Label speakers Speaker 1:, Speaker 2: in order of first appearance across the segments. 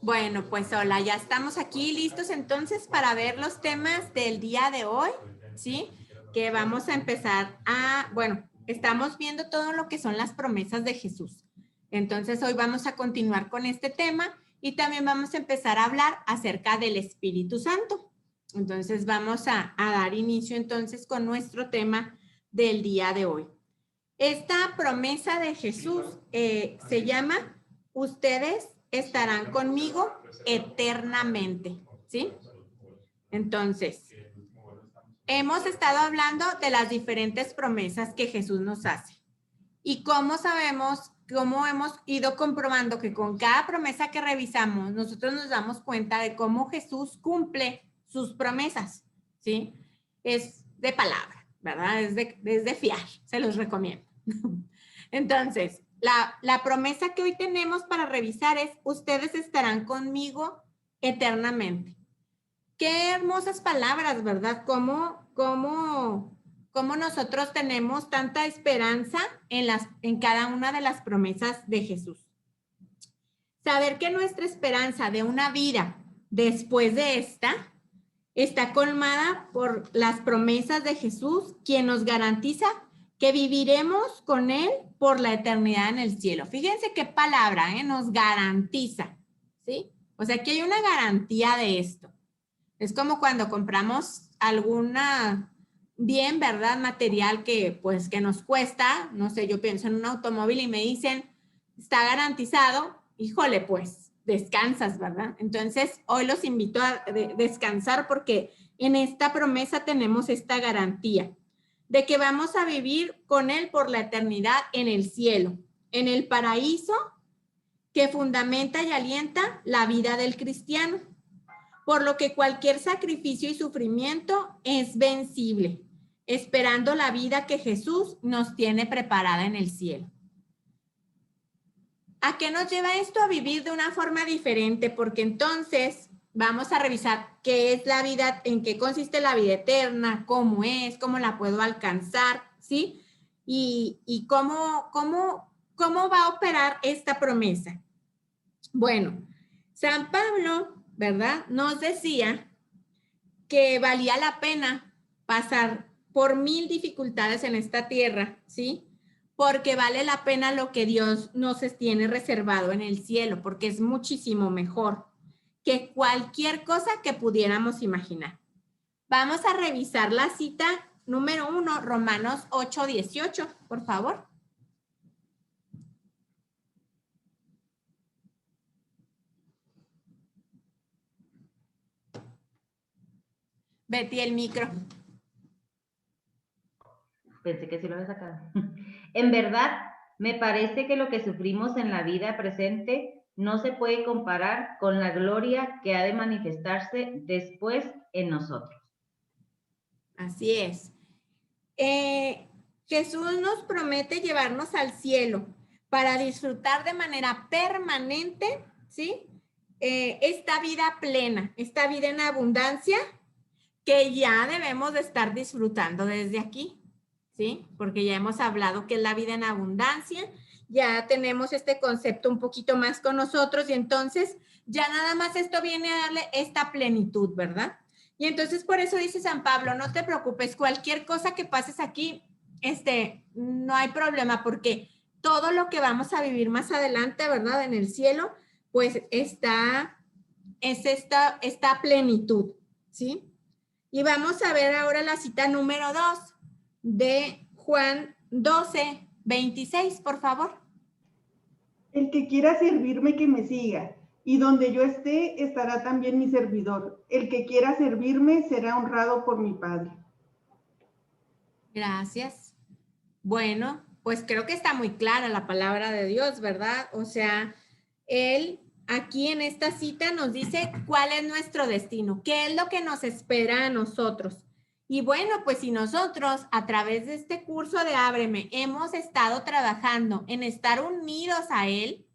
Speaker 1: Bueno, pues hola, ya estamos aquí listos entonces para ver los temas del día de hoy, ¿sí? Que vamos a empezar bueno, estamos viendo todo lo que son las promesas de Jesús. Entonces hoy vamos a continuar con este tema y también vamos a empezar a hablar acerca del Espíritu Santo. Entonces vamos a dar inicio entonces con nuestro tema del día de hoy. Esta promesa de Jesús se llama, ustedes estarán conmigo eternamente, ¿sí? Entonces, hemos estado hablando de las diferentes promesas que Jesús nos hace. Y cómo sabemos, cómo hemos ido comprobando que con cada promesa que revisamos, nosotros nos damos cuenta de cómo Jesús cumple sus promesas, ¿sí? Es de palabra, ¿verdad? Es de fiar, se los recomiendo. Entonces, la promesa que hoy tenemos para revisar es, ustedes estarán conmigo eternamente. Qué hermosas palabras, ¿verdad? Cómo nosotros tenemos tanta esperanza en cada una de las promesas de Jesús. Saber que nuestra esperanza de una vida después de esta está colmada por las promesas de Jesús, quien nos garantiza que viviremos con Él por la eternidad en el cielo. Fíjense qué palabra, nos garantiza, ¿sí? O sea, que hay una garantía de esto. Es como cuando compramos alguna bien, ¿verdad? Material que nos cuesta, no sé, yo pienso en un automóvil y me dicen, está garantizado, híjole, pues descansas, ¿verdad? Entonces, hoy los invito a descansar porque en esta promesa tenemos esta garantía de que vamos a vivir con Él por la eternidad en el cielo, en el paraíso que fundamenta y alienta la vida del cristiano, por lo que cualquier sacrificio y sufrimiento es vencible, esperando la vida que Jesús nos tiene preparada en el cielo. ¿A qué nos lleva esto? A vivir de una forma diferente, porque entonces vamos a revisar qué es la vida, en qué consiste la vida eterna, cómo es, cómo la puedo alcanzar, ¿sí? Y cómo va a operar esta promesa. Bueno, San Pablo, ¿verdad? Nos decía que valía la pena pasar por 1000 dificultades en esta tierra, ¿sí? Porque vale la pena lo que Dios nos tiene reservado en el cielo, porque es muchísimo mejor que cualquier cosa que pudiéramos imaginar. Vamos a revisar la cita número 1, Romanos 8:18, por favor. Betty, el micro.
Speaker 2: Pensé que sí lo había sacado. En verdad, me parece que lo que sufrimos en la vida presente no se puede comparar con la gloria que ha de manifestarse después en nosotros.
Speaker 1: Así es. Jesús nos promete llevarnos al cielo para disfrutar de manera permanente, ¿sí? Esta vida plena, esta vida en abundancia que ya debemos de estar disfrutando desde aquí, ¿sí? Porque ya hemos hablado que es la vida en abundancia, ya tenemos este concepto un poquito más con nosotros y entonces ya nada más esto viene a darle esta plenitud, ¿verdad? Y entonces por eso dice San Pablo, no te preocupes, cualquier cosa que pases aquí, no hay problema porque todo lo que vamos a vivir más adelante, ¿verdad? En el cielo, pues es esta plenitud, ¿sí? Y vamos a ver ahora la cita número 2 de Juan 12:26, por favor.
Speaker 3: El que quiera servirme, que me siga, y donde yo esté, estará también mi servidor. El que quiera servirme será honrado por mi Padre.
Speaker 1: Gracias. Bueno, pues creo que está muy clara la palabra de Dios, ¿verdad? O sea, Él aquí en esta cita nos dice cuál es nuestro destino, qué es lo que nos espera a nosotros. Y bueno, pues si nosotros a través de este curso de Ábreme hemos estado trabajando en estar unidos a Él,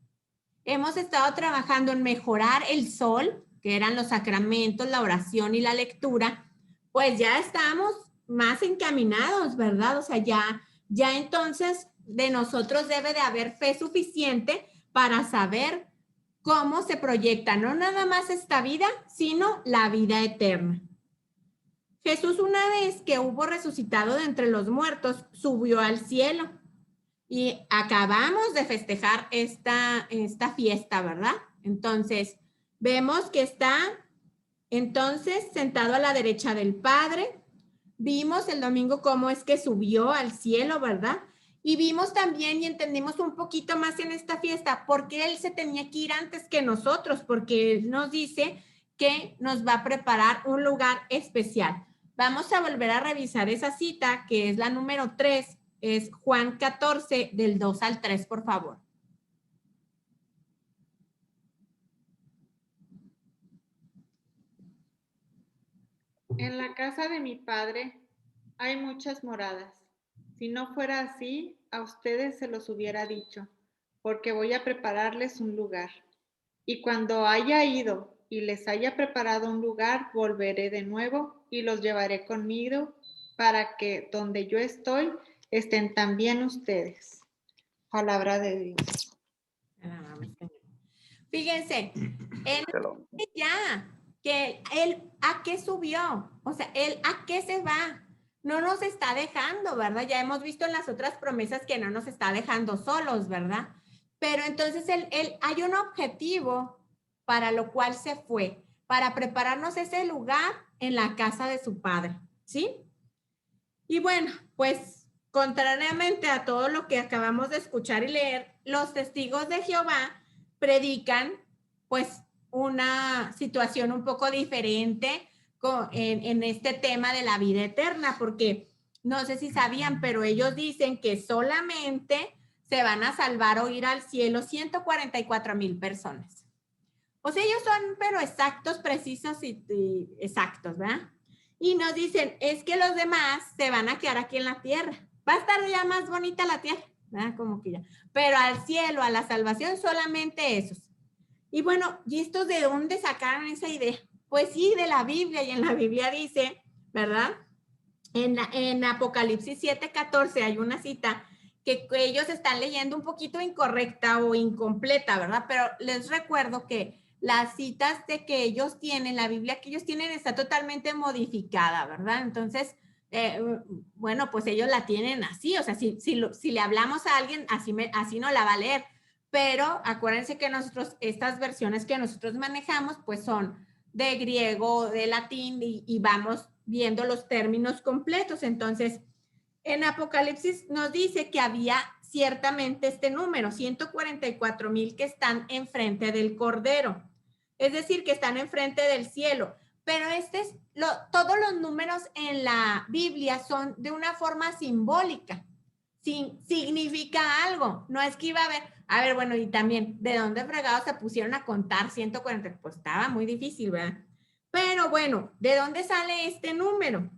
Speaker 1: hemos estado trabajando en mejorar el sol, que eran los sacramentos, la oración y la lectura, pues ya estamos más encaminados, ¿verdad? O sea, ya entonces de nosotros debe de haber fe suficiente para saber cómo se proyecta no nada más esta vida, sino la vida eterna. Jesús, una vez que hubo resucitado de entre los muertos, subió al cielo. Y acabamos de festejar esta fiesta, ¿verdad? Entonces, vemos que está entonces sentado a la derecha del Padre. Vimos el domingo cómo es que subió al cielo, ¿verdad? Y vimos también y entendimos un poquito más en esta fiesta por qué Él se tenía que ir antes que nosotros, porque Él nos dice que nos va a preparar un lugar especial. Vamos a volver a revisar esa cita, que es la número 3, es Juan 14, del 2 al 3, por favor.
Speaker 4: En la casa de mi Padre hay muchas moradas. Si no fuera así, a ustedes se los hubiera dicho, porque voy a prepararles un lugar. Y cuando haya ido y les haya preparado un lugar, volveré de nuevo y los llevaré conmigo para que donde yo estoy estén también ustedes. Palabra de Dios.
Speaker 1: Fíjense, él ya, que él a qué subió, o sea, él a qué se va, no nos está dejando, ¿verdad? Ya hemos visto en las otras promesas que no nos está dejando solos, ¿verdad? Pero entonces él hay un objetivo para lo cual se fue, para prepararnos ese lugar en la casa de su Padre, ¿sí? Y bueno, pues contrariamente a todo lo que acabamos de escuchar y leer, los testigos de Jehová predican pues una situación un poco diferente en este tema de la vida eterna, porque no sé si sabían, pero ellos dicen que solamente se van a salvar o ir al cielo 144,000 personas. O sea, ellos son pero exactos, precisos y exactos, ¿verdad? Y nos dicen, es que los demás se van a quedar aquí en la tierra. Va a estar ya más bonita la tierra, ¿verdad? Como que ya. Pero al cielo, a la salvación, solamente esos. Y bueno, ¿y estos de dónde sacaron esa idea? Pues sí, de la Biblia. Y en la Biblia dice, ¿verdad? En Apocalipsis 7:14 hay una cita que ellos están leyendo un poquito incorrecta o incompleta, ¿verdad? Pero les recuerdo que las citas de que ellos tienen, la Biblia que ellos tienen está totalmente modificada, ¿verdad? Entonces, bueno, pues ellos la tienen así, o sea, si le hablamos a alguien, así no la va a leer, pero acuérdense que nosotros, estas versiones que nosotros manejamos, pues son de griego, de latín, y vamos viendo los términos completos. Entonces, en Apocalipsis nos dice que había ciertamente este número, 144,000 que están enfrente del Cordero. Es decir, que están enfrente del cielo. Pero todos los números en la Biblia son de una forma simbólica. Significa algo. No es que iba a ver, bueno, y también, ¿de dónde fregados se pusieron a contar 140? Pues estaba muy difícil, ¿verdad? Pero bueno, ¿de dónde sale este número?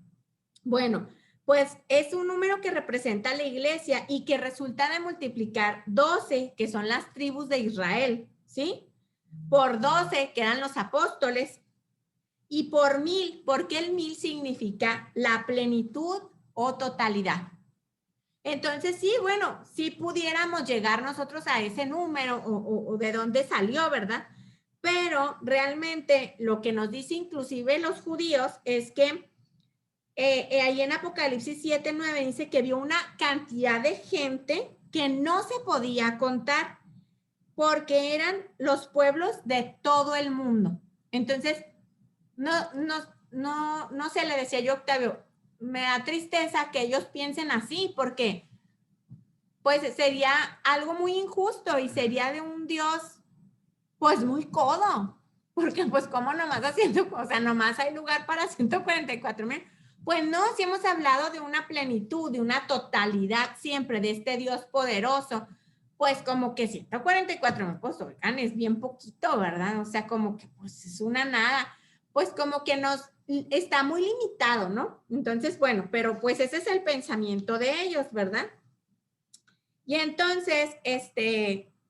Speaker 1: Bueno, pues es un número que representa la iglesia y que resulta de multiplicar 12, que son las tribus de Israel, ¿sí? Por 12 que eran los apóstoles, y por 1,000, porque el 1,000 significa la plenitud o totalidad. Entonces, sí, bueno, sí pudiéramos llegar nosotros a ese número o de dónde salió, ¿verdad? Pero realmente lo que nos dice inclusive los judíos es que ahí en Apocalipsis 7:9 dice que vio una cantidad de gente que no se podía contar porque eran los pueblos de todo el mundo. Entonces, no se le decía yo a Octavio, me da tristeza que ellos piensen así, porque pues sería algo muy injusto y sería de un Dios pues muy codo, porque pues como nomás haciendo, o sea, nomás hay lugar para 144,000. Pues no, si hemos hablado de una plenitud, de una totalidad siempre, de este Dios poderoso, pues como que 144,000, pues oigan, es bien poquito, ¿verdad? O sea, como que pues es una nada, pues como que está muy limitado, ¿no? Entonces, bueno, pero pues ese es el pensamiento de ellos, ¿verdad? Y entonces,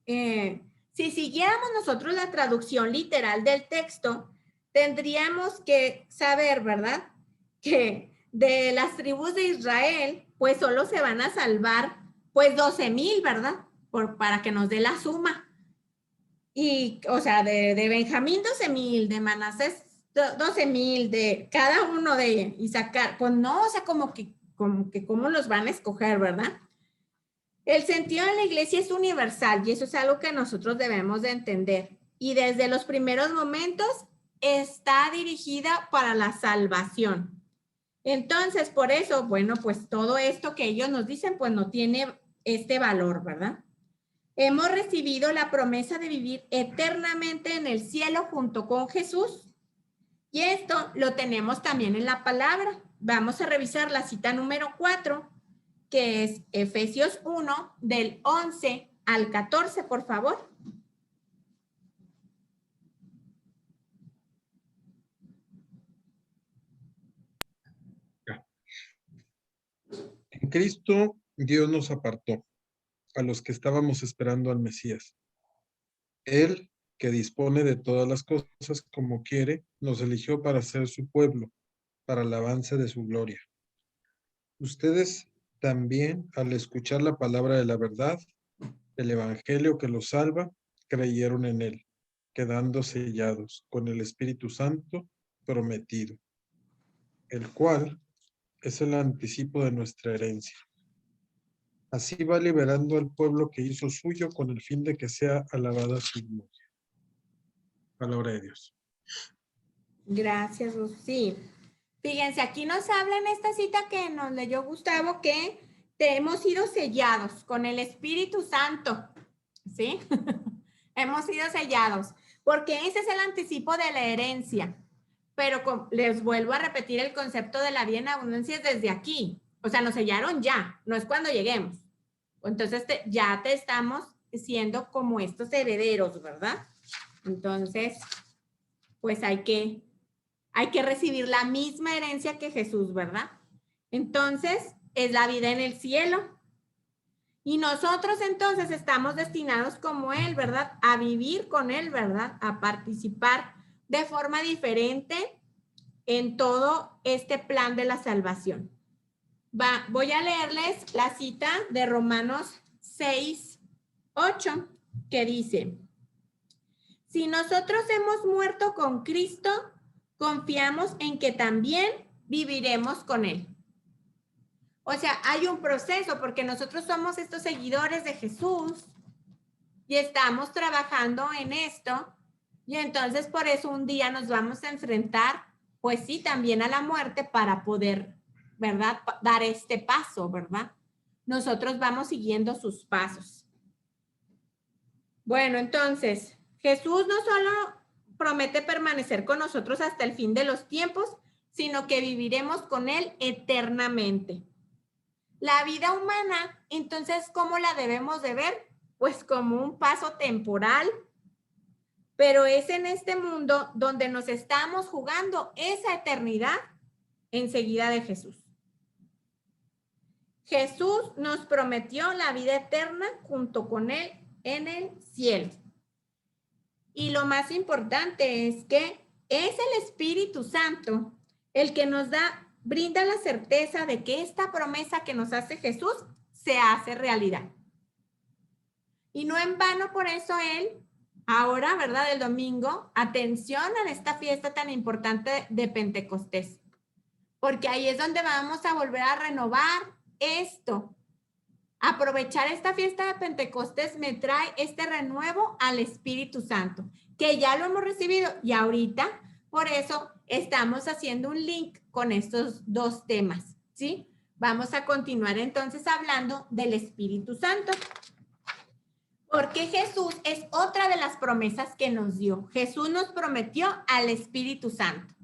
Speaker 1: si siguiéramos nosotros la traducción literal del texto, tendríamos que saber, ¿verdad? Que de las tribus de Israel, pues solo se van a salvar, pues 12,000, ¿verdad? Para que nos dé la suma. Y, o sea, de Benjamín 12,000, de Manasés 12,000, de cada uno de Isaacar, pues no, o sea, como que cómo los van a escoger, ¿verdad? El sentido de la iglesia es universal y eso es algo que nosotros debemos de entender. Y desde los primeros momentos está dirigida para la salvación. Entonces, por eso, bueno, pues todo esto que ellos nos dicen, pues no tiene este valor, ¿verdad? Hemos recibido la promesa de vivir eternamente en el cielo junto con Jesús. Y esto lo tenemos también en la palabra. Vamos a revisar la cita número 4, que es Efesios 1, del 11 al 14, por favor.
Speaker 5: En Cristo, Dios nos apartó, a los que estábamos esperando al Mesías. Él, que dispone de todas las cosas como quiere, nos eligió para ser su pueblo, para el avance de su gloria. Ustedes también, al escuchar la palabra de la verdad, el evangelio que los salva, creyeron en él, quedando sellados con el Espíritu Santo prometido, el cual es el anticipo de nuestra herencia. Así va liberando al pueblo que hizo suyo con el fin de que sea alabada su gloria. Palabra de Dios.
Speaker 1: Gracias, Rosy. Fíjense, aquí nos habla en esta cita que nos leyó Gustavo que hemos sido sellados con el Espíritu Santo, ¿sí? Hemos sido sellados, porque ese es el anticipo de la herencia. Pero les vuelvo a repetir el concepto de la vida en abundancia desde aquí. O sea, nos sellaron ya, no es cuando lleguemos. Entonces, ya te estamos siendo como estos herederos, ¿verdad? Entonces, pues hay que recibir la misma herencia que Jesús, ¿verdad? Entonces, es la vida en el cielo. Y nosotros entonces estamos destinados como Él, ¿verdad? A vivir con Él, ¿verdad? A participar de forma diferente en todo este plan de la salvación. Voy a leerles la cita de Romanos 6:8, que dice: si nosotros hemos muerto con Cristo, confiamos en que también viviremos con Él. O sea, hay un proceso porque nosotros somos estos seguidores de Jesús y estamos trabajando en esto, y entonces por eso un día nos vamos a enfrentar, pues sí, también a la muerte para poder, ¿verdad? Dar este paso, ¿verdad? Nosotros vamos siguiendo sus pasos. Bueno, entonces, Jesús no solo promete permanecer con nosotros hasta el fin de los tiempos, sino que viviremos con Él eternamente. La vida humana, entonces, ¿cómo la debemos de ver? Pues como un paso temporal, pero es en este mundo donde nos estamos jugando esa eternidad enseguida de Jesús. Jesús nos prometió la vida eterna junto con Él en el cielo. Y lo más importante es que es el Espíritu Santo el que nos brinda la certeza de que esta promesa que nos hace Jesús se hace realidad. Y no en vano por eso Él, ahora, ¿verdad? El domingo, atención a esta fiesta tan importante de Pentecostés. Porque ahí es donde vamos a volver a renovar esto. Aprovechar esta fiesta de Pentecostés me trae este renuevo al Espíritu Santo, que ya lo hemos recibido y ahorita, por eso estamos haciendo un link con estos dos temas, ¿sí? Vamos a continuar entonces hablando del Espíritu Santo, porque Jesús es otra de las promesas que nos dio. Jesús nos prometió al Espíritu Santo,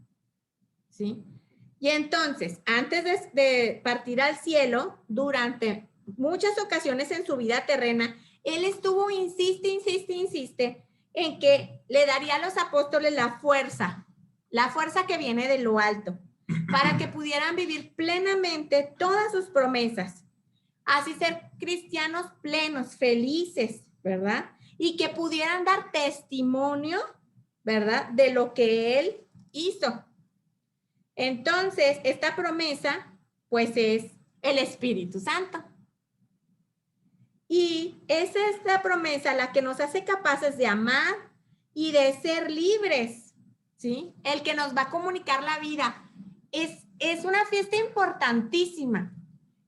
Speaker 1: ¿sí? Y entonces, antes de partir al cielo, durante muchas ocasiones en su vida terrena, Él estuvo, insiste, en que le daría a los apóstoles la fuerza que viene de lo alto, para que pudieran vivir plenamente todas sus promesas, así ser cristianos plenos, felices, ¿verdad? Y que pudieran dar testimonio, ¿verdad? De lo que Él hizo. Entonces, esta promesa, pues es el Espíritu Santo. Y es esta promesa la que nos hace capaces de amar y de ser libres, ¿sí? El que nos va a comunicar la vida. Es una fiesta importantísima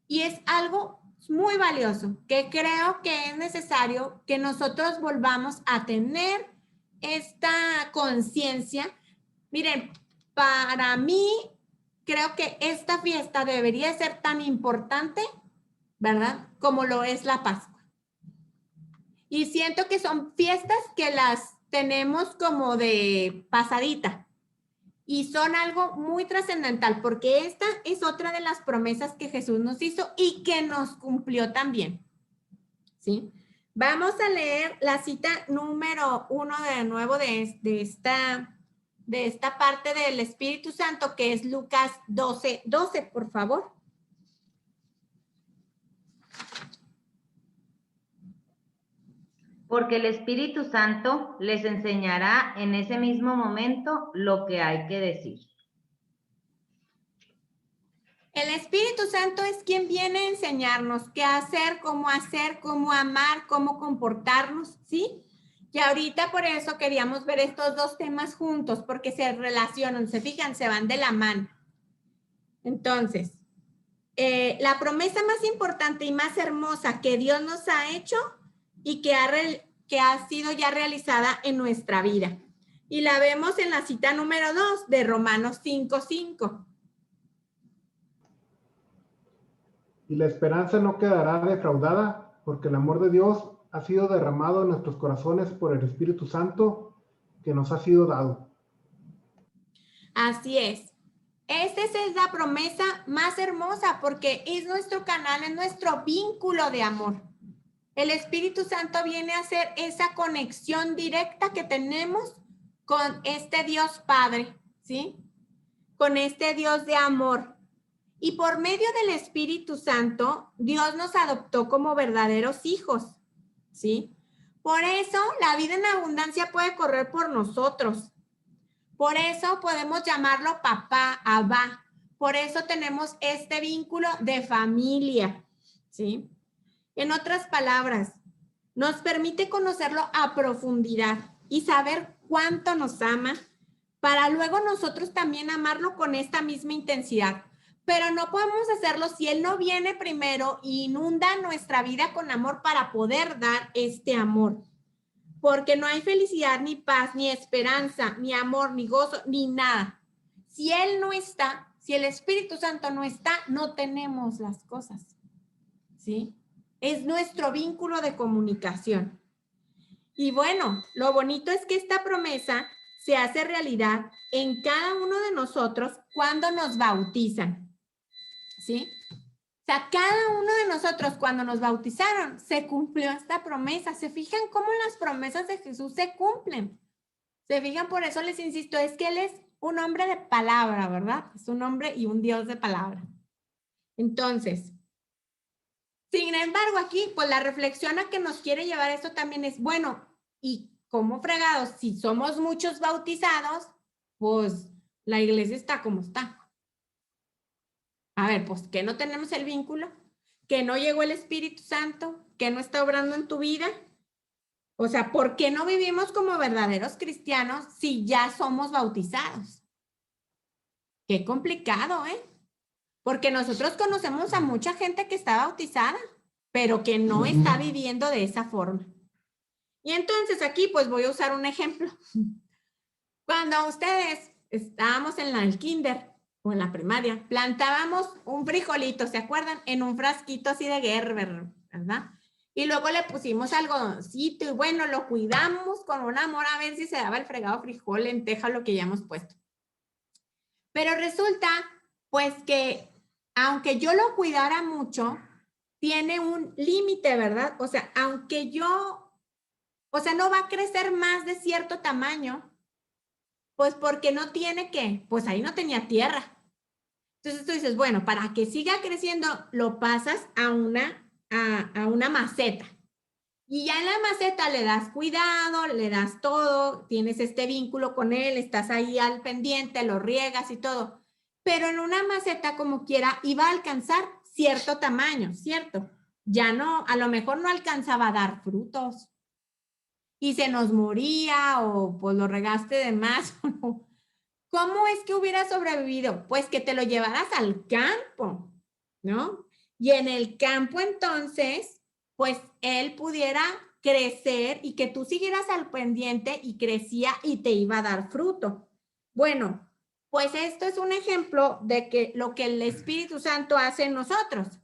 Speaker 1: y es algo muy valioso que creo que es necesario que nosotros volvamos a tener esta conciencia. Miren, para mí creo que esta fiesta debería ser tan importante, ¿verdad? Como lo es la Pascua. Y siento que son fiestas que las tenemos como de pasadita y son algo muy trascendental porque esta es otra de las promesas que Jesús nos hizo y que nos cumplió también. ¿Sí? Vamos a leer la cita número 1 de nuevo de esta parte del Espíritu Santo, que es Lucas 12:12, por favor.
Speaker 2: Porque el Espíritu Santo les enseñará en ese mismo momento lo que hay que decir.
Speaker 1: El Espíritu Santo es quien viene a enseñarnos qué hacer, cómo amar, cómo comportarnos, ¿sí? Y ahorita por eso queríamos ver estos dos temas juntos, porque se relacionan, se fijan, se van de la mano. Entonces, la promesa más importante y más hermosa que Dios nos ha hecho y que ha sido ya realizada en nuestra vida. Y la vemos en la cita número 2 de Romanos 5:5.
Speaker 6: Y la esperanza no quedará defraudada, porque el amor de Dios ha sido derramado en nuestros corazones por el Espíritu Santo que nos ha sido dado.
Speaker 1: Así es. Esta es la promesa más hermosa porque es nuestro canal, es nuestro vínculo de amor. El Espíritu Santo viene a hacer esa conexión directa que tenemos con este Dios Padre, ¿sí? Con este Dios de amor. Y por medio del Espíritu Santo, Dios nos adoptó como verdaderos hijos, ¿sí? Por eso la vida en abundancia puede correr por nosotros. Por eso podemos llamarlo papá, abba. Por eso tenemos este vínculo de familia, ¿sí? En otras palabras, nos permite conocerlo a profundidad y saber cuánto nos ama para luego nosotros también amarlo con esta misma intensidad. Pero no podemos hacerlo si Él no viene primero e inunda nuestra vida con amor para poder dar este amor. Porque no hay felicidad, ni paz, ni esperanza, ni amor, ni gozo, ni nada. Si Él no está, si el Espíritu Santo no está, no tenemos las cosas, ¿sí? Es nuestro vínculo de comunicación. Y bueno, lo bonito es que esta promesa se hace realidad en cada uno de nosotros cuando nos bautizan, ¿sí? O sea, cada uno de nosotros cuando nos bautizaron se cumplió esta promesa. ¿Se fijan cómo las promesas de Jesús se cumplen? ¿Se fijan? Por eso les insisto, es que Él es un hombre de palabra, ¿verdad? Es un hombre y un Dios de palabra. Entonces, sin embargo, aquí, pues la reflexión a que nos quiere llevar esto también es, bueno, ¿y cómo fregados? Si somos muchos bautizados, pues la iglesia está como está. A ver, pues, ¿que no tenemos el vínculo? ¿Que no llegó el Espíritu Santo? ¿Que no está obrando en tu vida? O sea, ¿por qué no vivimos como verdaderos cristianos si ya somos bautizados? Qué complicado, ¿eh? Porque nosotros conocemos a mucha gente que está bautizada, pero que no está viviendo de esa forma. Y entonces aquí, pues, voy a usar un ejemplo. Cuando ustedes estábamos en el kinder, o en la primaria, plantábamos un frijolito, ¿se acuerdan? En un frasquito así de Gerber, ¿verdad? Y luego le pusimos algodoncito y bueno, lo cuidamos con un amor a ver si se daba el fregado frijol, lenteja, lo que ya hemos puesto. Pero resulta, pues, que aunque yo lo cuidara mucho, tiene un límite, ¿verdad? O sea, aunque no va a crecer más de cierto tamaño, pues porque no tiene ¿qué? Pues ahí no tenía tierra. Entonces tú dices, bueno, para que siga creciendo, lo pasas a una maceta. Y ya en la maceta le das cuidado, le das todo, tienes este vínculo con él, estás ahí al pendiente, lo riegas y todo. Pero en una maceta como quiera iba a alcanzar cierto tamaño, ¿cierto? ya no, a lo mejor no alcanzaba a dar frutos y se nos moría o pues lo regaste de más. ¿Cómo es que hubiera sobrevivido? Pues que te lo llevaras al campo, ¿no? Y en el campo entonces, pues él pudiera crecer y que tú siguieras al pendiente y crecía y te iba a dar fruto. Bueno, pues esto es un ejemplo de que lo que el Espíritu Santo hace en nosotros.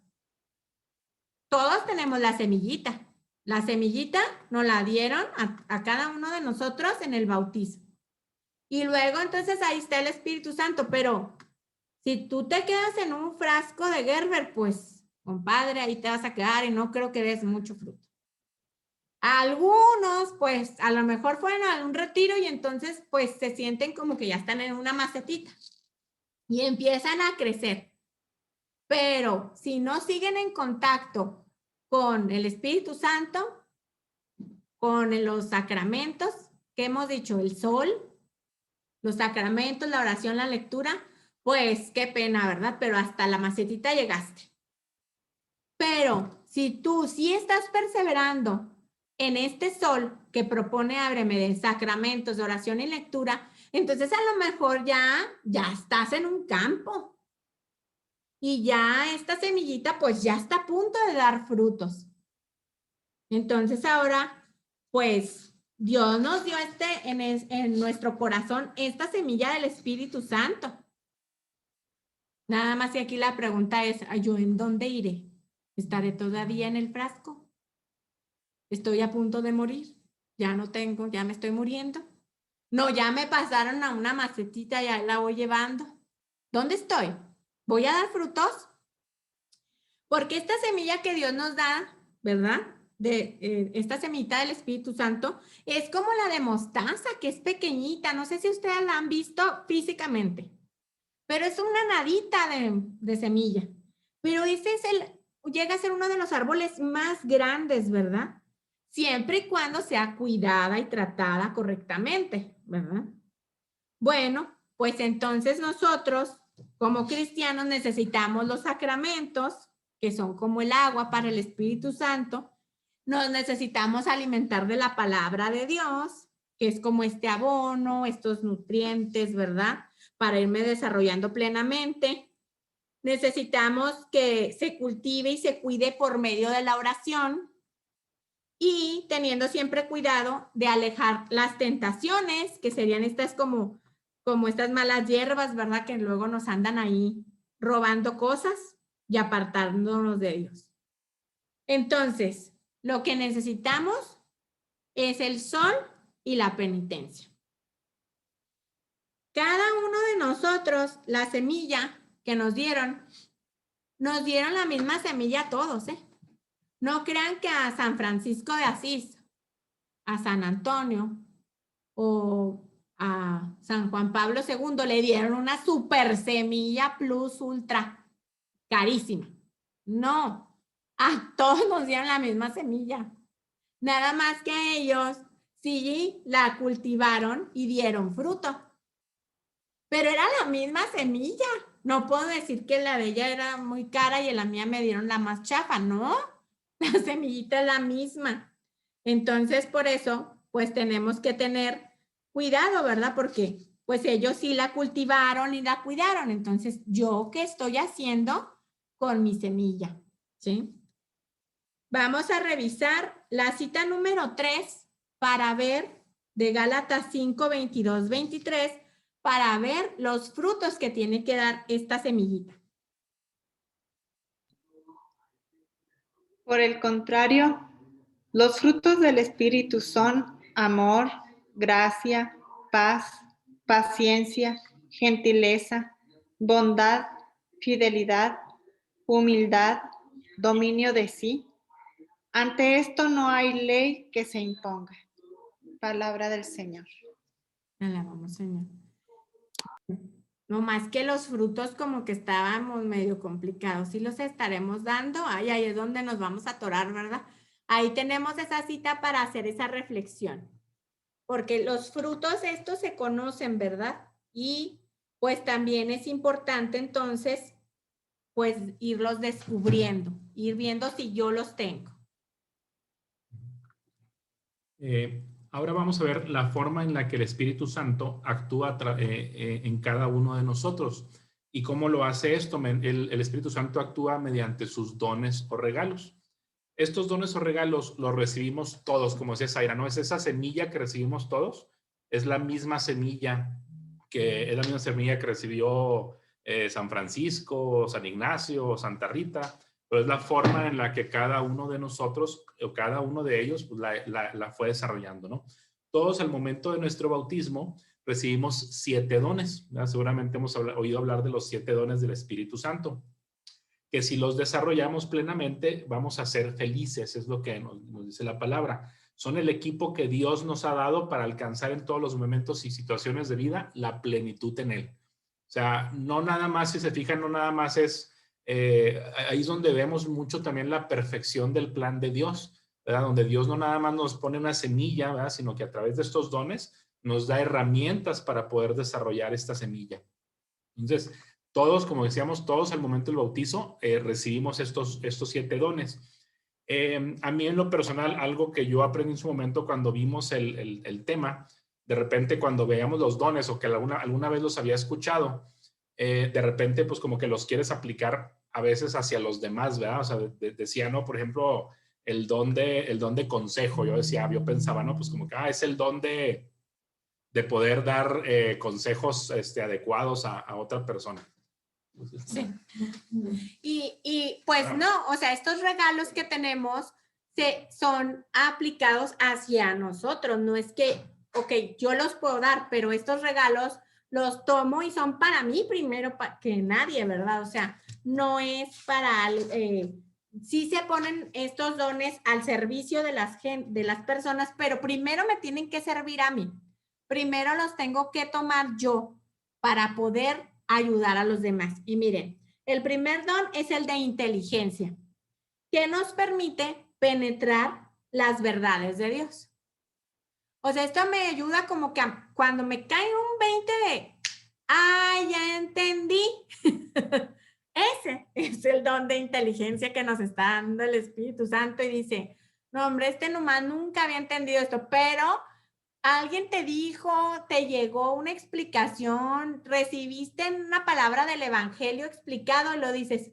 Speaker 1: Todos tenemos la semillita. La semillita nos la dieron a cada uno de nosotros en el bautismo. Y luego entonces ahí está el Espíritu Santo, pero si tú te quedas en un frasco de Gerber, pues, compadre, ahí te vas a quedar y no creo que des mucho fruto. Algunos, pues, a lo mejor fueron a un retiro y entonces, pues, se sienten como que ya están en una macetita y empiezan a crecer. Pero si no siguen en contacto con el Espíritu Santo, con los sacramentos que hemos dicho, el sol, los sacramentos, la oración, la lectura, pues qué pena, ¿verdad? Pero hasta la macetita llegaste. Pero si tú sí estás perseverando en este sol que propone Ábreme de sacramentos, de oración y lectura, entonces a lo mejor ya estás en un campo. Y ya esta semillita pues ya está a punto de dar frutos. Entonces ahora, pues Dios nos dio en nuestro corazón esta semilla del Espíritu Santo. Nada más y aquí la pregunta es, ¿yo en dónde iré? ¿Estaré todavía en el frasco? ¿Estoy a punto de morir? Ya no tengo, ya me estoy muriendo. No, ya me pasaron a una macetita, ya la voy llevando. ¿Dónde estoy? ¿Voy a dar frutos? Porque esta semilla que Dios nos da, ¿verdad? Esta semillita del Espíritu Santo, es como la de mostaza, que es pequeñita. No sé si ustedes la han visto físicamente, pero es una nadita de semilla. Pero ese es llega a ser uno de los árboles más grandes, ¿verdad? Siempre y cuando sea cuidada y tratada correctamente, ¿verdad? Bueno, pues entonces nosotros, como cristianos, necesitamos los sacramentos, que son como el agua para el Espíritu Santo. Nos necesitamos alimentar de la palabra de Dios, que es como este abono, estos nutrientes, ¿verdad? Para irme desarrollando plenamente. Necesitamos que se cultive y se cuide por medio de la oración y teniendo siempre cuidado de alejar las tentaciones, que serían estas como estas malas hierbas, ¿verdad? Que luego nos andan ahí robando cosas y apartándonos de Dios. Entonces, lo que necesitamos es el sol y la penitencia. Cada uno de nosotros, la semilla que nos dieron la misma semilla a todos, ¿eh? No crean que a San Francisco de Asís, a San Antonio o a San Juan Pablo II le dieron una super semilla plus ultra carísima. No, a todos nos dieron la misma semilla. Nada más que ellos sí la cultivaron y dieron fruto. Pero era la misma semilla. No puedo decir que la de ella era muy cara y en la mía me dieron la más chafa. No, la semillita es la misma. Entonces, por eso, pues tenemos que tener cuidado, ¿verdad? Porque pues ellos sí la cultivaron y la cuidaron. Entonces, ¿yo qué estoy haciendo con mi semilla? ¿Sí? Vamos a revisar la cita número 3 para ver de Gálatas 5, 22, 23, para ver los frutos que tiene que dar esta semillita.
Speaker 4: Por el contrario, los frutos del Espíritu son amor, gracia, paz, paciencia, gentileza, bondad, fidelidad, humildad, dominio de sí. Ante esto no hay ley que se imponga. Palabra del Señor.
Speaker 1: Alabamos, Señor. No más que los frutos como que estábamos medio complicados. Sí los estaremos dando. Ahí es donde nos vamos a atorar, ¿verdad? Ahí tenemos esa cita para hacer esa reflexión. Porque los frutos estos se conocen, ¿verdad? Y pues también es importante entonces, pues irlos descubriendo, ir viendo si yo los tengo.
Speaker 7: Ahora vamos a ver la forma en la que el Espíritu Santo actúa en cada uno de nosotros. ¿Y cómo lo hace esto? El Espíritu Santo actúa mediante sus dones o regalos. Estos dones o regalos los recibimos todos, como decía Zaira, ¿no? Es esa semilla que recibimos todos, es la misma semilla que recibió San Francisco, San Ignacio, Santa Rita, pero es la forma en la que cada uno de nosotros o cada uno de ellos pues, la fue desarrollando, ¿no? Todos al momento de nuestro bautismo recibimos 7 dones, ¿verdad? Seguramente hemos oído hablar de los 7 dones del Espíritu Santo, que si los desarrollamos plenamente vamos a ser felices, es lo que nos dice la palabra. Son el equipo que Dios nos ha dado para alcanzar en todos los momentos y situaciones de vida la plenitud en Él. O sea, no nada más, si se fijan, no nada más es, ahí es donde vemos mucho también la perfección del plan de Dios, ¿verdad? Donde Dios no nada más nos pone una semilla, ¿verdad? Sino que a través de estos dones nos da herramientas para poder desarrollar esta semilla. Entonces, todos, como decíamos, todos al momento del bautizo recibimos estos 7 dones. A mí en lo personal, algo que yo aprendí en su momento cuando vimos el tema, de repente cuando veíamos los dones o que alguna vez los había escuchado, de repente pues como que los quieres aplicar a veces hacia los demás, ¿verdad? O sea, decía, ¿no? Por ejemplo, el don de consejo. Yo pensaba, ¿no? Pues como que, es el don de poder dar consejos adecuados a otra persona.
Speaker 1: Sí. Y pues no, o sea, estos regalos que tenemos son aplicados hacia nosotros, no es que, ok, yo los puedo dar, pero estos regalos los tomo y son para mí primero que nadie, ¿verdad? O sea, no es para, sí se ponen estos dones al servicio de las personas, pero primero me tienen que servir a mí, primero los tengo que tomar yo para poder ayudar a los demás. Y miren, el primer don es el de inteligencia, que nos permite penetrar las verdades de Dios. O sea, esto me ayuda como que cuando me cae un 20 de, ya entendí. Ese es el don de inteligencia que nos está dando el Espíritu Santo y dice, no, hombre, nomás nunca había entendido esto, pero alguien te dijo, te llegó una explicación, recibiste una palabra del evangelio explicado y lo dices,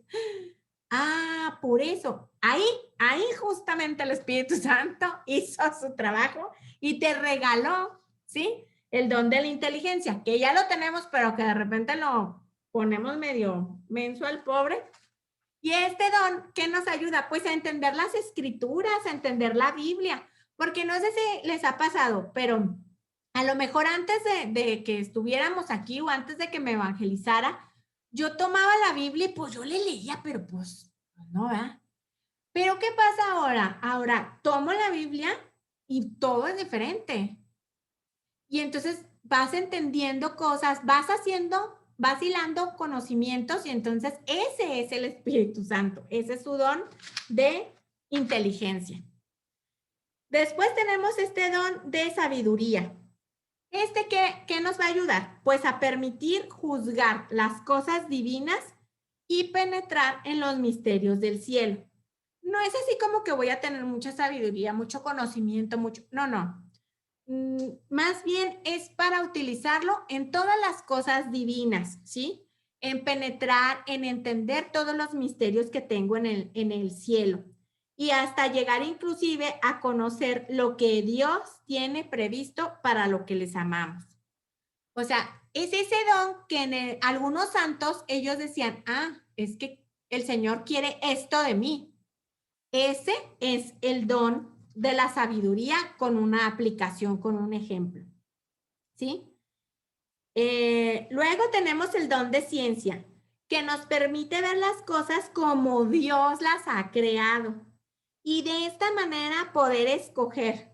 Speaker 1: por eso, ahí justamente el Espíritu Santo hizo su trabajo y te regaló, ¿sí? El don de la inteligencia, que ya lo tenemos, pero que de repente lo ponemos medio menso al pobre. Y este don, ¿qué nos ayuda? Pues a entender las escrituras, a entender la Biblia. Porque no sé si les ha pasado, pero a lo mejor antes de que estuviéramos aquí o antes de que me evangelizara, yo tomaba la Biblia y pues yo le leía, pero pues no, ¿verdad? Pero ¿qué pasa ahora? Ahora tomo la Biblia y todo es diferente. Y entonces vas entendiendo cosas, vas hilando conocimientos y entonces ese es el Espíritu Santo, ese es su don de inteligencia. Después tenemos este don de sabiduría. ¿Qué nos va a ayudar? Pues a permitir juzgar las cosas divinas y penetrar en los misterios del cielo. No es así como que voy a tener mucha sabiduría, mucho conocimiento, no. Más bien es para utilizarlo en todas las cosas divinas, ¿sí? En penetrar, en entender todos los misterios que tengo en el cielo. Y hasta llegar inclusive a conocer lo que Dios tiene previsto para lo que les amamos. O sea, es ese don que en algunos santos ellos decían, es que el Señor quiere esto de mí. Ese es el don de la sabiduría con una aplicación, con un ejemplo. ¿Sí? Luego tenemos el don de ciencia, que nos permite ver las cosas como Dios las ha creado. Y de esta manera poder escoger,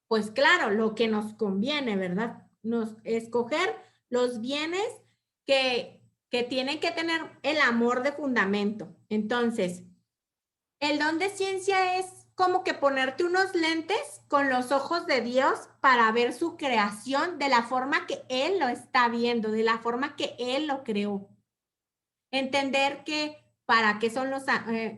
Speaker 1: pues claro, lo que nos conviene, ¿verdad? Escoger los bienes que tienen que tener el amor de fundamento. Entonces, el don de ciencia es como que ponerte unos lentes con los ojos de Dios para ver su creación de la forma que Él lo está viendo, de la forma que Él lo creó. Entender que para qué son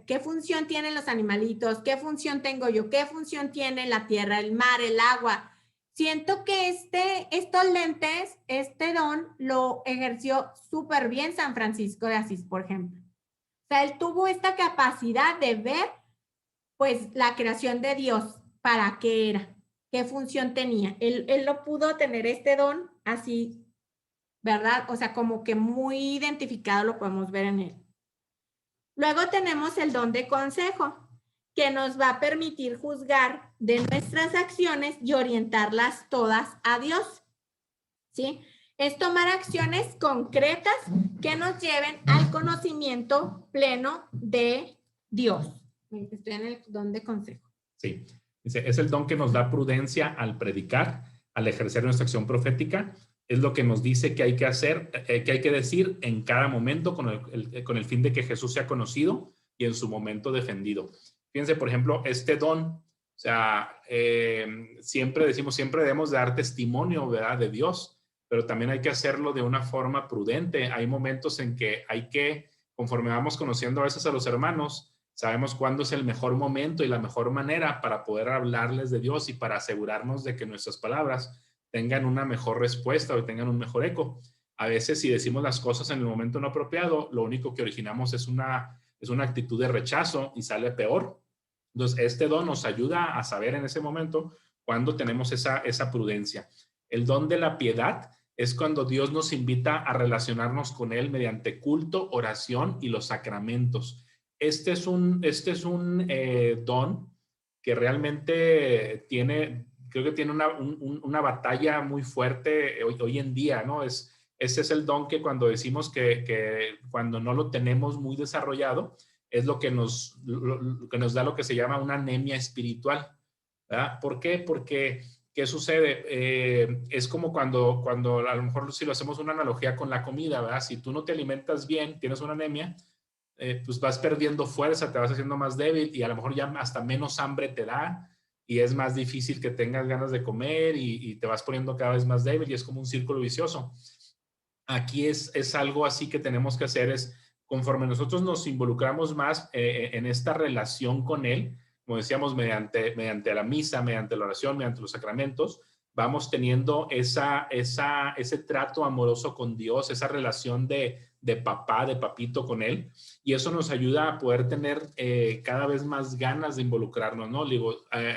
Speaker 1: qué función tienen los animalitos, qué función tengo yo, qué función tiene la tierra, el mar, el agua. Siento que estos lentes, este don, lo ejerció súper bien San Francisco de Asís, por ejemplo. O sea, él tuvo esta capacidad de ver, pues, la creación de Dios, para qué era, qué función tenía. Él lo pudo tener este don así, ¿verdad? O sea, como que muy identificado lo podemos ver en él. Luego tenemos el don de consejo, que nos va a permitir juzgar de nuestras acciones y orientarlas todas a Dios, ¿sí? Es tomar acciones concretas que nos lleven al conocimiento pleno de Dios. Estoy en el don de consejo.
Speaker 7: Sí, es el don que nos da prudencia al predicar, al ejercer nuestra acción profética. Es lo que nos dice que hay que hacer, que hay que decir en cada momento con el fin de que Jesús sea conocido y en su momento defendido. Fíjense, por ejemplo, este don, o sea, siempre debemos dar testimonio, ¿verdad?, de Dios, pero también hay que hacerlo de una forma prudente. Hay momentos en que hay que, conforme vamos conociendo a veces a los hermanos, sabemos cuándo es el mejor momento y la mejor manera para poder hablarles de Dios y para asegurarnos de que nuestras palabras tengan una mejor respuesta o tengan un mejor eco. A veces, si decimos las cosas en el momento no apropiado, lo único que originamos es una actitud de rechazo y sale peor. Entonces, este don nos ayuda a saber en ese momento cuándo tenemos esa prudencia. El don de la piedad es cuando Dios nos invita a relacionarnos con Él mediante culto, oración y los sacramentos. Este es un don que realmente creo que tiene una batalla muy fuerte hoy en día, ¿no? Ese es el don que cuando decimos que cuando no lo tenemos muy desarrollado, es lo que nos da lo que se llama una anemia espiritual, ¿verdad? ¿Por qué? Porque, ¿qué sucede? Es como cuando a lo mejor si lo hacemos una analogía con la comida, ¿verdad? Si tú no te alimentas bien, tienes una anemia, pues vas perdiendo fuerza, te vas haciendo más débil y a lo mejor ya hasta menos hambre te da y es más difícil que tengas ganas de comer y te vas poniendo cada vez más débil y es como un círculo vicioso. Aquí es algo así que tenemos que hacer, es conforme nosotros nos involucramos más en esta relación con Él, como decíamos, mediante la misa, mediante la oración, mediante los sacramentos, vamos teniendo ese trato amoroso con Dios, esa relación de papá, de papito con Él, y eso nos ayuda a poder tener cada vez más ganas de involucrarnos, ¿no? Digo,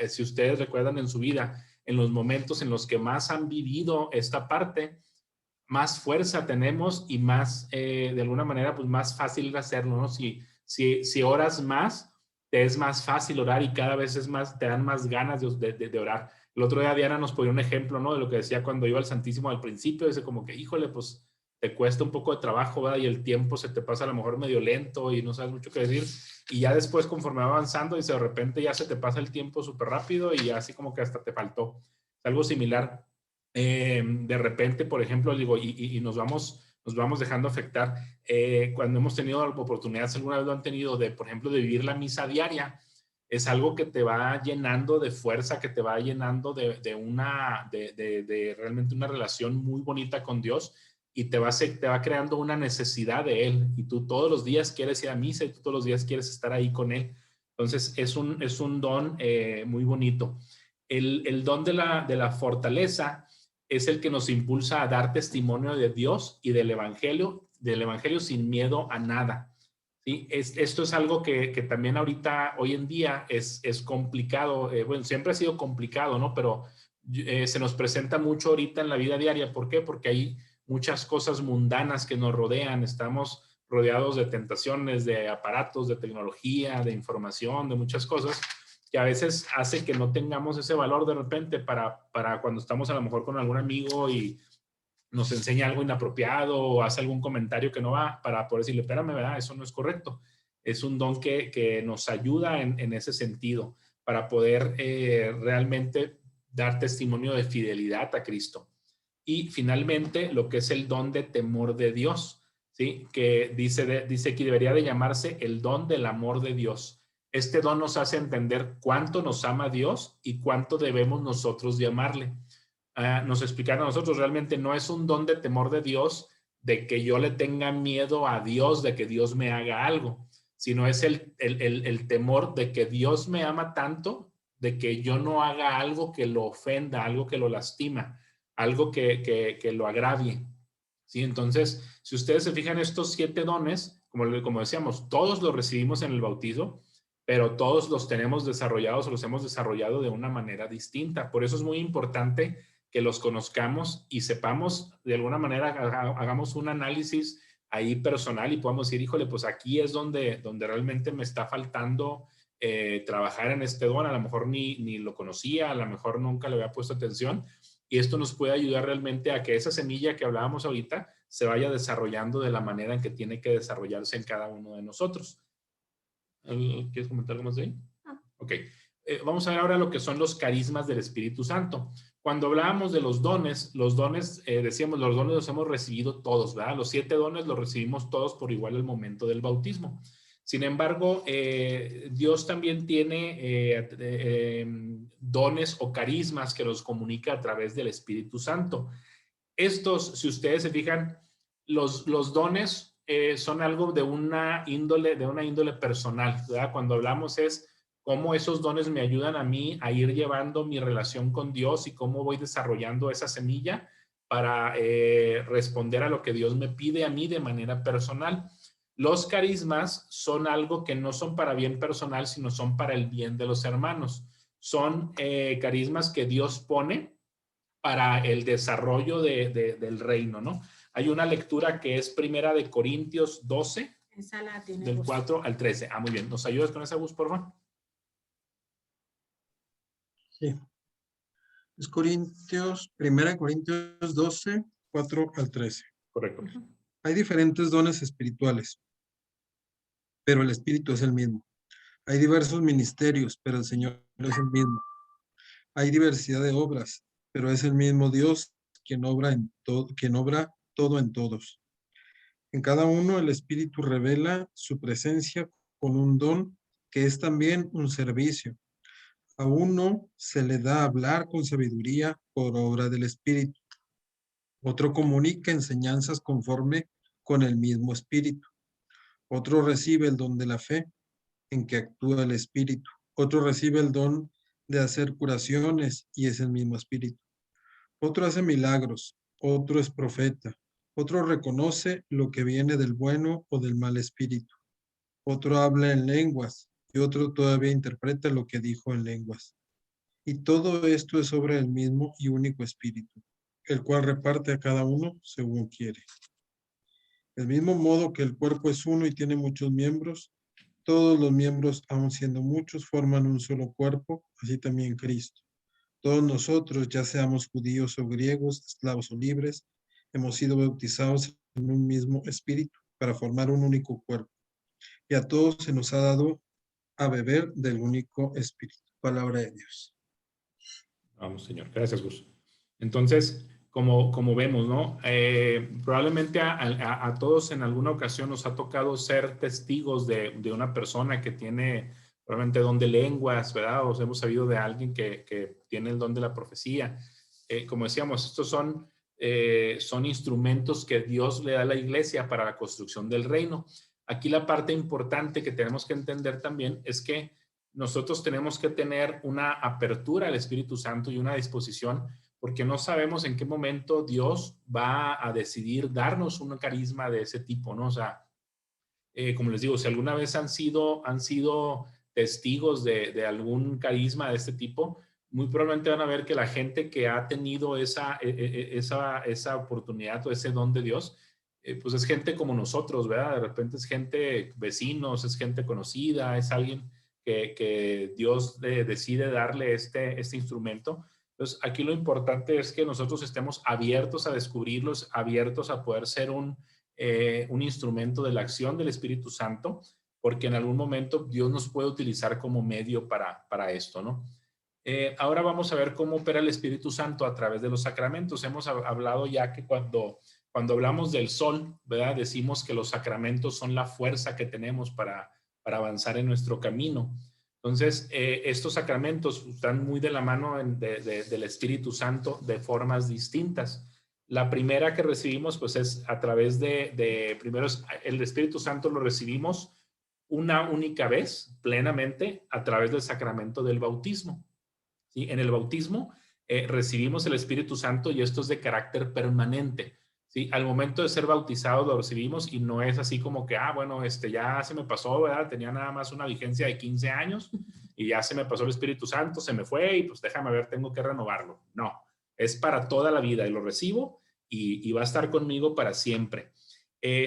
Speaker 7: si ustedes recuerdan en su vida, en los momentos en los que más han vivido esta parte, más fuerza tenemos y más, de alguna manera, pues más fácil hacerlo, ¿no? Si oras más, te es más fácil orar y cada vez te dan más ganas de orar. El otro día Diana nos ponía un ejemplo, ¿no? De lo que decía cuando iba al Santísimo al principio, dice como que, híjole, pues te cuesta un poco de trabajo, ¿verdad? Y el tiempo se te pasa a lo mejor medio lento y no sabes mucho qué decir. Y ya después, conforme va avanzando, dice, de repente ya se te pasa el tiempo súper rápido y ya así como que hasta te faltó. Es algo similar. De repente, por ejemplo, digo, y nos vamos dejando afectar. Cuando hemos tenido oportunidades, alguna vez lo han tenido, por ejemplo, de vivir la misa diaria, es algo que te va llenando de fuerza, que te va llenando de realmente una relación muy bonita con Dios y te va creando una necesidad de Él y tú todos los días quieres ir a misa y tú todos los días quieres estar ahí con Él. Entonces, es un don muy bonito. El don de la fortaleza es el que nos impulsa a dar testimonio de Dios y del Evangelio sin miedo a nada. ¿Sí? Esto es algo que también hoy en día es complicado. Bueno, siempre ha sido complicado, ¿no? Pero se nos presenta mucho ahorita en la vida diaria. ¿Por qué? Porque hay muchas cosas mundanas que nos rodean. Estamos rodeados de tentaciones, de aparatos, de tecnología, de información, de muchas cosas que a veces hace que no tengamos ese valor de repente para cuando estamos a lo mejor con algún amigo y nos enseña algo inapropiado o hace algún comentario que no va, para poder decirle, espérame, ¿verdad? Eso no es correcto. Es un don que nos ayuda en ese sentido para poder realmente dar testimonio de fidelidad a Cristo. Y finalmente, lo que es el don de temor de Dios, ¿sí? Que dice que debería de llamarse el don del amor de Dios. Este don nos hace entender cuánto nos ama Dios y cuánto debemos nosotros de amarle. Nos explicaron a nosotros, realmente no es un don de temor de Dios, de que yo le tenga miedo a Dios, de que Dios me haga algo, sino es el temor de que Dios me ama tanto, de que yo no haga algo que lo ofenda, algo que lo lastima, algo que lo agravie. ¿Sí? Entonces, si ustedes se fijan, estos 7 dones, como decíamos, todos los recibimos en el bautizo, pero todos los tenemos desarrollados o los hemos desarrollado de una manera distinta. Por eso es muy importante que los conozcamos y sepamos, de alguna manera, hagamos un análisis ahí personal y podamos decir, híjole, pues aquí es donde realmente me está faltando trabajar en este don. A lo mejor ni lo conocía, a lo mejor nunca le había puesto atención. Y esto nos puede ayudar realmente a que esa semilla que hablábamos ahorita se vaya desarrollando de la manera en que tiene que desarrollarse en cada uno de nosotros. ¿Quieres comentar algo más de ahí? Ok. Vamos a ver ahora lo que son los carismas del Espíritu Santo. Cuando hablábamos de los dones, decíamos, los dones los hemos recibido todos, ¿verdad? Los 7 dones los recibimos todos por igual al momento del bautismo. Sin embargo, Dios también tiene dones o carismas que nos comunica a través del Espíritu Santo. Estos, si ustedes se fijan, los dones son algo de una índole personal, ¿verdad? Cuando hablamos es cómo esos dones me ayudan a mí a ir llevando mi relación con Dios y cómo voy desarrollando esa semilla para responder a lo que Dios me pide a mí de manera personal. Los carismas son algo que no son para bien personal, sino son para el bien de los hermanos. Son carismas que Dios pone para el desarrollo del reino, ¿no? Hay una lectura que es Primera de Corintios 12,
Speaker 1: Esa la tiene
Speaker 7: del
Speaker 1: Gus.
Speaker 7: 4 al 13. Muy bien. ¿Nos ayudas con esa, Gus, por favor?
Speaker 5: Sí. Es Corintios, 1 Corintios 12, 4 al 13.
Speaker 7: Correcto.
Speaker 5: Hay diferentes dones espirituales, pero el Espíritu es el mismo. Hay diversos ministerios, pero el Señor es el mismo. Hay diversidad de obras, pero es el mismo Dios quien obra todo en todos. En cada uno el Espíritu revela su presencia con un don que es también un servicio. A uno se le da hablar con sabiduría por obra del Espíritu. Otro comunica enseñanzas conforme con el mismo Espíritu. Otro recibe el don de la fe en que actúa el Espíritu. Otro recibe el don de hacer curaciones y es el mismo Espíritu. Otro hace milagros. Otro es profeta. Otro reconoce lo que viene del bueno o del mal espíritu. Otro habla en lenguas y otro todavía interpreta lo que dijo en lenguas. Y todo esto es sobre el mismo y único espíritu, el cual reparte a cada uno según quiere. Del mismo modo que el cuerpo es uno y tiene muchos miembros, todos los miembros, aun siendo muchos, forman un solo cuerpo, así también Cristo. Todos nosotros, ya seamos judíos o griegos, esclavos o libres, hemos sido bautizados en un mismo espíritu para formar un único cuerpo. Y a todos se nos ha dado a beber del único espíritu. Palabra de Dios.
Speaker 7: Vamos, Señor. Gracias, Gus. Entonces, como vemos, ¿no? Probablemente a todos en alguna ocasión nos ha tocado ser testigos de una persona que tiene probablemente don de lenguas, ¿verdad? O hemos sabido de alguien que tiene el don de la profecía. Como decíamos, estos son instrumentos que Dios le da a la iglesia para la construcción del reino. Aquí la parte importante que tenemos que entender también es que nosotros tenemos que tener una apertura al Espíritu Santo y una disposición, porque no sabemos en qué momento Dios va a decidir darnos un carisma de ese tipo, ¿no? O sea, como les digo, si alguna vez han sido testigos de algún carisma de este tipo, muy probablemente van a ver que la gente que ha tenido esa oportunidad o ese don de Dios, pues es gente como nosotros, ¿verdad? De repente es gente, vecinos, es gente conocida, es alguien que Dios decide darle este instrumento. Entonces, aquí lo importante es que nosotros estemos abiertos a descubrirlos, abiertos a poder ser un instrumento de la acción del Espíritu Santo, porque en algún momento Dios nos puede utilizar como medio para esto, ¿no? Ahora vamos a ver cómo opera el Espíritu Santo a través de los sacramentos. Hemos hablado ya que cuando hablamos del sol, ¿verdad? Decimos que los sacramentos son la fuerza que tenemos para avanzar en nuestro camino. Entonces, estos sacramentos están muy de la mano del Espíritu Santo de formas distintas. La primera que recibimos, pues es a través primero el Espíritu Santo lo recibimos una única vez, plenamente, a través del sacramento del bautismo. ¿Sí? En el bautismo recibimos el Espíritu Santo y esto es de carácter permanente. ¿Sí? Al momento de ser bautizados lo recibimos y no es así como que, bueno, ya se me pasó, ¿verdad? Tenía nada más una vigencia de 15 años y ya se me pasó el Espíritu Santo, se me fue y pues déjame ver, tengo que renovarlo. No, es para toda la vida y lo recibo y va a estar conmigo para siempre.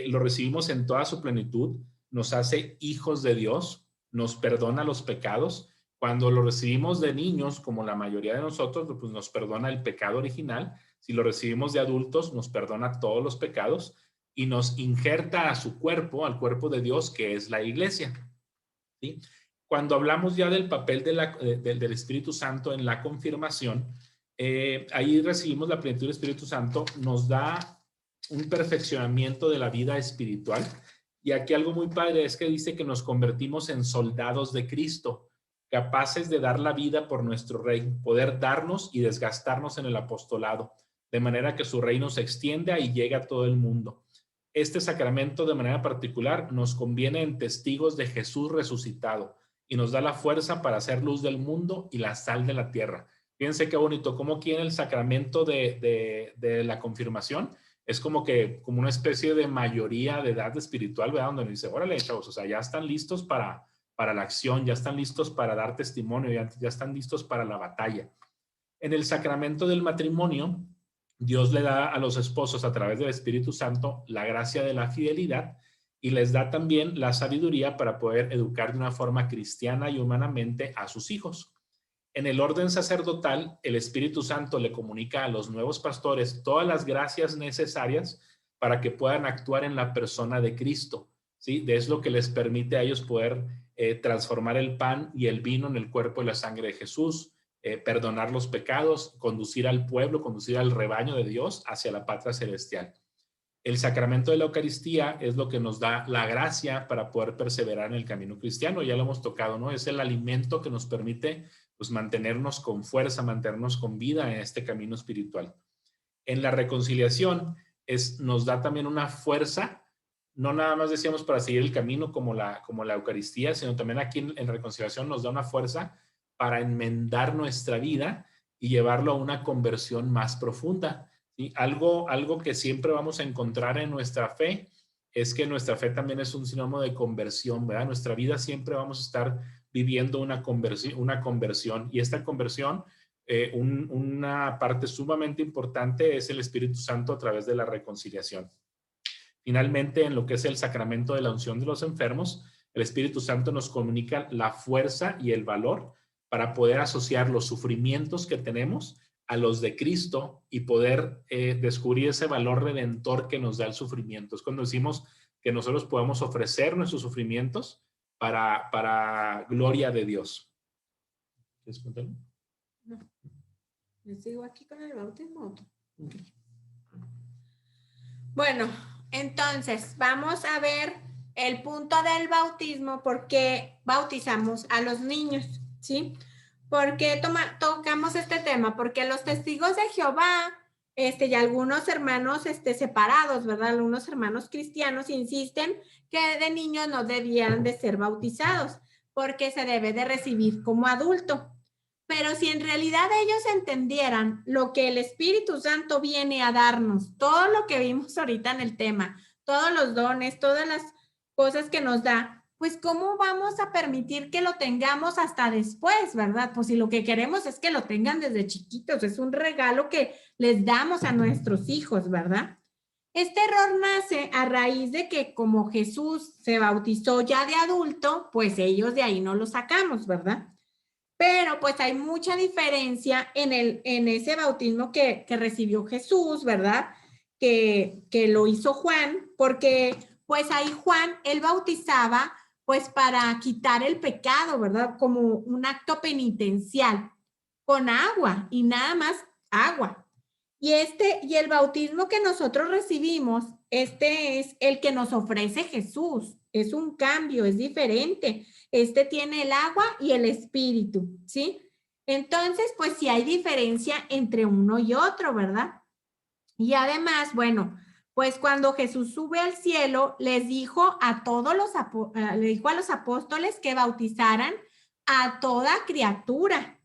Speaker 7: Lo recibimos en toda su plenitud, nos hace hijos de Dios, nos perdona los pecados. Cuando lo recibimos de niños, como la mayoría de nosotros, pues nos perdona el pecado original. Si lo recibimos de adultos, nos perdona todos los pecados y nos injerta a su cuerpo, al cuerpo de Dios, que es la iglesia. ¿Sí? Cuando hablamos ya del papel del Espíritu Santo en la confirmación, ahí recibimos la plenitud del Espíritu Santo, nos da un perfeccionamiento de la vida espiritual. Y aquí algo muy padre es que dice que nos convertimos en soldados de Cristo, capaces de dar la vida por nuestro rey, poder darnos y desgastarnos en el apostolado, de manera que su reino se extienda y llegue a todo el mundo. Este sacramento de manera particular nos conviene en testigos de Jesús resucitado y nos da la fuerza para hacer luz del mundo y la sal de la tierra. Fíjense qué bonito, como aquí en el sacramento de la confirmación es como una especie de mayoría de edad espiritual, ¿verdad? Donde dice, órale, chavos, o sea, ya están listos para la acción, ya están listos para dar testimonio, ya están listos para la batalla. En el sacramento del matrimonio, Dios le da a los esposos a través del Espíritu Santo la gracia de la fidelidad y les da también la sabiduría para poder educar de una forma cristiana y humanamente a sus hijos. En el orden sacerdotal, el Espíritu Santo le comunica a los nuevos pastores todas las gracias necesarias para que puedan actuar en la persona de Cristo. ¿Sí? Es lo que les permite a ellos poder transformar el pan y el vino en el cuerpo y la sangre de Jesús, perdonar los pecados, conducir al pueblo, conducir al rebaño de Dios hacia la patria celestial. El sacramento de la Eucaristía es lo que nos da la gracia para poder perseverar en el camino cristiano. Ya lo hemos tocado, ¿no? Es el alimento que nos permite pues mantenernos con fuerza, mantenernos con vida en este camino espiritual. En la reconciliación nos da también una fuerza, no nada más decíamos para seguir el camino como la Eucaristía, sino también aquí en reconciliación nos da una fuerza para enmendar nuestra vida y llevarlo a una conversión más profunda. ¿Sí? Algo que siempre vamos a encontrar en nuestra fe es que nuestra fe también es un sinónimo de conversión, ¿verdad? Nuestra vida siempre vamos a estar viviendo una conversión y esta conversión, una parte sumamente importante es el Espíritu Santo a través de la reconciliación. Finalmente, en lo que es el sacramento de la unción de los enfermos, el Espíritu Santo nos comunica la fuerza y el valor para poder asociar los sufrimientos que tenemos a los de Cristo y poder descubrir ese valor redentor que nos da el sufrimiento. Es cuando decimos que nosotros podemos ofrecer nuestros sufrimientos para gloria de Dios. ¿Quieres contarlo?
Speaker 1: No. ¿Yo sigo aquí con el bautismo? Bueno, entonces vamos a ver el punto del bautismo, por qué bautizamos a los niños, ¿sí? ¿Por qué tocamos este tema? Porque los testigos de Jehová y algunos hermanos separados, ¿verdad? Algunos hermanos cristianos insisten que de niños no debían de ser bautizados porque se debe de recibir como adulto. Pero si en realidad ellos entendieran lo que el Espíritu Santo viene a darnos, todo lo que vimos ahorita en el tema, todos los dones, todas las cosas que nos da, pues ¿cómo vamos a permitir que lo tengamos hasta después, verdad? Pues si lo que queremos es que lo tengan desde chiquitos, es un regalo que les damos a nuestros hijos, ¿verdad? Este error nace a raíz de que como Jesús se bautizó ya de adulto, pues ellos de ahí no lo sacamos, ¿verdad? Pero pues hay mucha diferencia en ese bautismo que recibió Jesús, ¿verdad? Que lo hizo Juan, porque pues ahí Juan, él bautizaba pues para quitar el pecado, ¿verdad? Como un acto penitencial, con agua y nada más agua. Y el bautismo que nosotros recibimos, es el que nos ofrece Jesús. Es un cambio, es diferente. Tiene el agua y el espíritu, ¿sí? Entonces, pues sí hay diferencia entre uno y otro, ¿verdad? Y además, bueno, pues cuando Jesús sube al cielo, les dijo a todos le dijo a los apóstoles que bautizaran a toda criatura.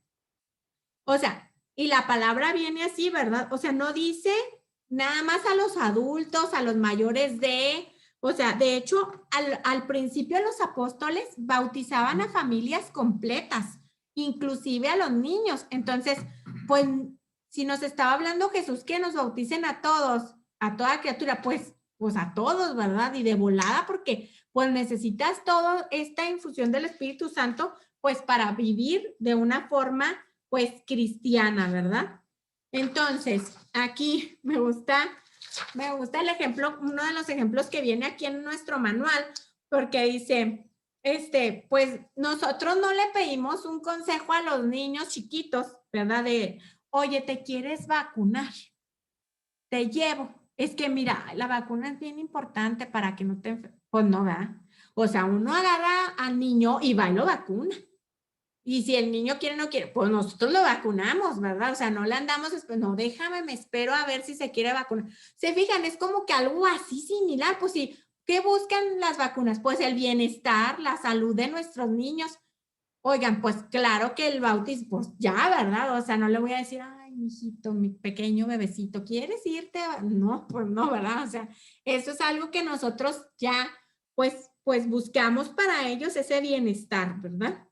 Speaker 1: O sea, y la palabra viene así, ¿verdad? O sea, no dice nada más a los adultos, a los mayores o sea, de hecho, al principio los apóstoles bautizaban a familias completas, inclusive a los niños. Entonces, pues, si nos estaba hablando Jesús que nos bauticen a todos, a toda criatura, pues a todos, ¿verdad? Y de volada, porque pues necesitas toda esta infusión del Espíritu Santo, pues para vivir de una forma, pues, cristiana, ¿verdad? Entonces, aquí me gusta el ejemplo, uno de los ejemplos que viene aquí en nuestro manual, porque dice, pues nosotros no le pedimos un consejo a los niños chiquitos, ¿verdad? De, oye, ¿te quieres vacunar? Te llevo. Es que mira, la vacuna es bien importante para que no te enfermes. Pues no, ¿verdad? O sea, uno agarra al niño y va y lo vacuna. Y si el niño quiere, no quiere, pues nosotros lo vacunamos, ¿verdad? O sea, no le andamos, no, déjame, me espero a ver si se quiere vacunar. Se fijan, es como que algo así similar, pues sí, ¿qué buscan las vacunas? Pues el bienestar, la salud de nuestros niños. Oigan, pues claro que el bautismo, pues ya, ¿verdad? O sea, no le voy a decir, ay, mijito, mi pequeño bebecito, ¿quieres irte? No, pues no, ¿verdad? O sea, eso es algo que nosotros ya, pues buscamos para ellos ese bienestar, ¿verdad?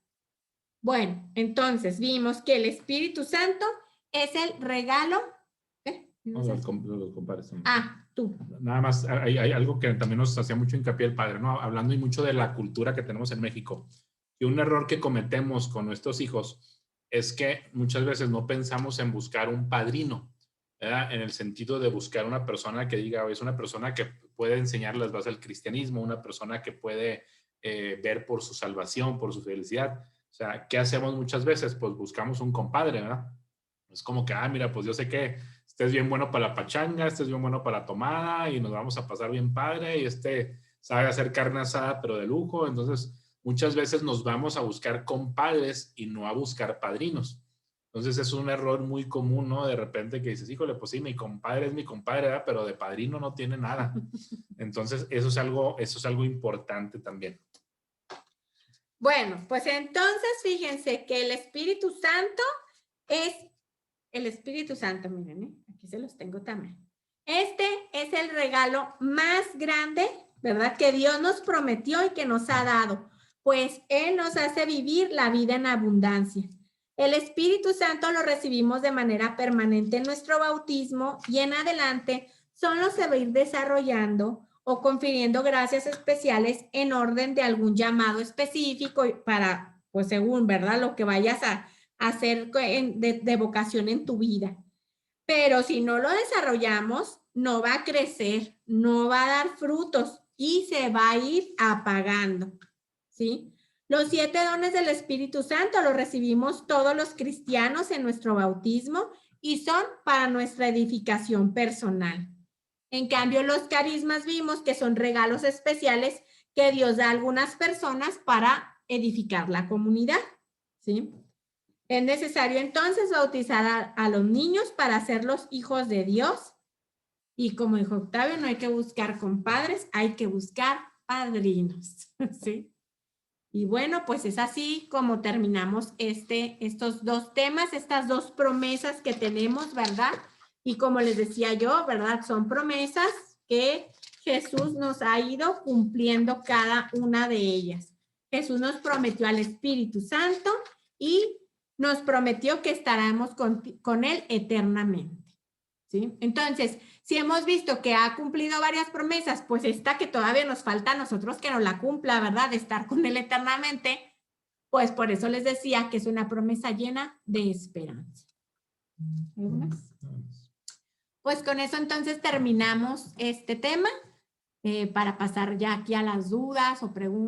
Speaker 1: Bueno, entonces vimos que el Espíritu Santo es el regalo.
Speaker 7: No, los compadres.
Speaker 1: Tú.
Speaker 7: Nada más, hay algo que también nos hacía mucho hincapié el padre, ¿no? Hablando y mucho de la cultura que tenemos en México. Y un error que cometemos con nuestros hijos es que muchas veces no pensamos en buscar un padrino, ¿verdad? En el sentido de buscar una persona que diga, es una persona que puede enseñar las bases del cristianismo, una persona que puede ver por su salvación, por su felicidad. O sea, ¿qué hacemos muchas veces? Pues buscamos un compadre, ¿verdad? Es como que, mira, pues yo sé que este es bien bueno para la pachanga, este es bien bueno para la tomada y nos vamos a pasar bien padre y sabe hacer carne asada, pero de lujo. Entonces, muchas veces nos vamos a buscar compadres y no a buscar padrinos. Entonces, es un error muy común, ¿no? De repente que dices, híjole, pues sí, mi compadre es mi compadre, ¿verdad? Pero de padrino no tiene nada. Entonces, eso es algo importante también.
Speaker 1: Bueno, pues entonces fíjense que el Espíritu Santo es el Espíritu Santo, miren, aquí se los tengo también. Este es el regalo más grande, ¿verdad? Que Dios nos prometió y que nos ha dado, pues Él nos hace vivir la vida en abundancia. El Espíritu Santo lo recibimos de manera permanente en nuestro bautismo y en adelante solo se va a ir desarrollando o confiriendo gracias especiales en orden de algún llamado específico para, pues según, ¿verdad? Lo que vayas a hacer de vocación en tu vida. Pero si no lo desarrollamos, no va a crecer, no va a dar frutos y se va a ir apagando, ¿sí? Los 7 dones del Espíritu Santo los recibimos todos los cristianos en nuestro bautismo y son para nuestra edificación personal. En cambio, los carismas vimos que son regalos especiales que Dios da a algunas personas para edificar la comunidad, ¿sí? Es necesario entonces bautizar a los niños para hacerlos hijos de Dios. Y como dijo Octavio, no hay que buscar compadres, hay que buscar padrinos, ¿sí? Y bueno, pues es así como terminamos estos 2 temas, estas 2 promesas que tenemos, ¿verdad? Y como les decía yo, ¿verdad? Son promesas que Jesús nos ha ido cumpliendo cada una de ellas. Jesús nos prometió al Espíritu Santo y nos prometió que estaremos con Él eternamente, ¿sí? Entonces, si hemos visto que ha cumplido varias promesas, pues esta que todavía nos falta a nosotros que nos la cumpla, ¿verdad? De estar con Él eternamente, pues por eso les decía que es una promesa llena de esperanza. ¿Algo más? Pues con eso entonces terminamos este tema para pasar ya aquí a las dudas o preguntas.